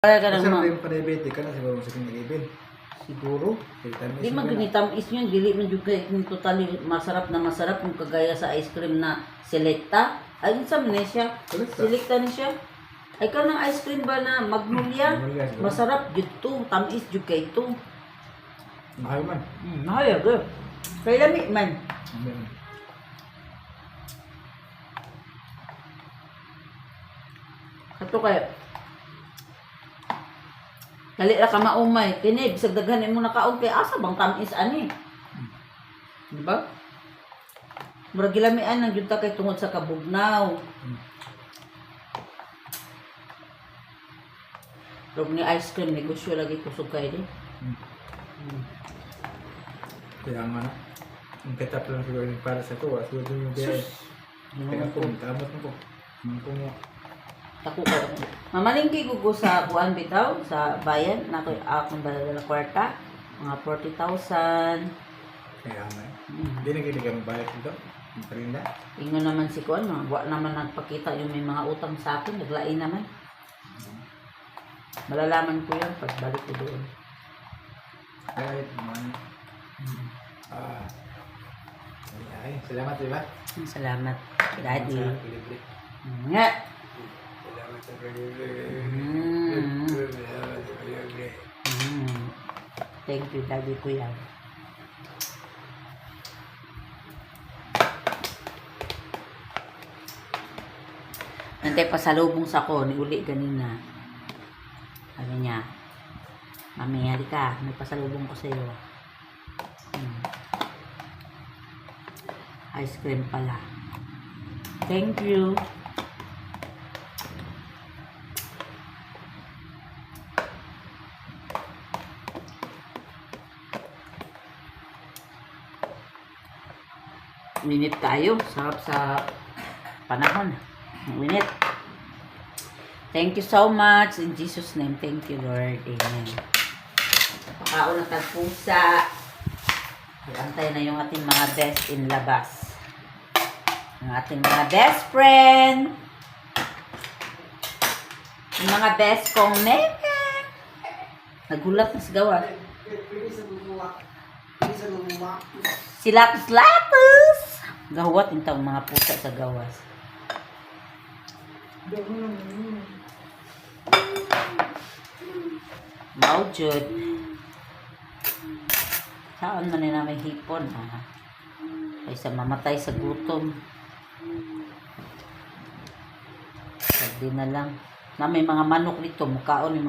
Kaya ka Kasi nang yung pa-diabetic ka na siguro sa kinilibin. siguro. Vitamin Di C na. maginitam is yun, dili man jud kay kung totally masarap kung kagaya sa ice cream na selecta. Ay sa man siya. Selecta. Selecta ni siya. Ay ka ng ice cream ba na Magnolia? Magnolia, siguro. Masarap jud to, tamis jud kay to. Mahal man. Mahal ga. Kay lami man. Kato kay dali ra ka maumay, kini bisag daghan imo nakaog kay asa bang tamis ani? Di ba? Murag gilamian nang jud ta kay tungod sa kabugnaw. Rog ni ice cream negosyo lagi kusog kay di. Kaya nga na. Ang ketap lang siguro yung para sa tuwa. Siguro yung biyay. Kaya po, tamot mo po. Kung mo. Ako ko. Mamalingki ko sa kuan bitaw sa bayan na ko akong dala kwarta mga 40,000. Kaya nga. Hindi na hindi ka mabayad dito. Ang parinda. Ingon naman si kuan, wa naman nagpakita yung may mga utang sa akin, naglain naman. Malalaman ko yan pag balik ko doon. Kahit man. Ay, salamat diba? Salamat, Daddy. Sa libre. Nga. Salamat sa libre. Thank you, Daddy, kuya. Nantay pasalubong sa ko ni uli ganina. Sabi niya, Mami, halika, may pasalubong ko sa'yo. Ice cream pala. Thank you. Minit tayo. Sarap sa panahon. Minit. Thank you so much. In Jesus' name, thank you, Lord. Amen. Pakaon na tagpusa. Antay na yung ating mga best in labas. Ang ating mga best friend. Yung mga best kong neme. Nagulat na si Gawas. Si Latus. Gawat yung taong mga pusa sa Gawas. Maujud. Saan man na may hipon, ha? Kaysa mamatay sa gutom. Pwede na lang. Na may mga manok dito, mukhaon yung mga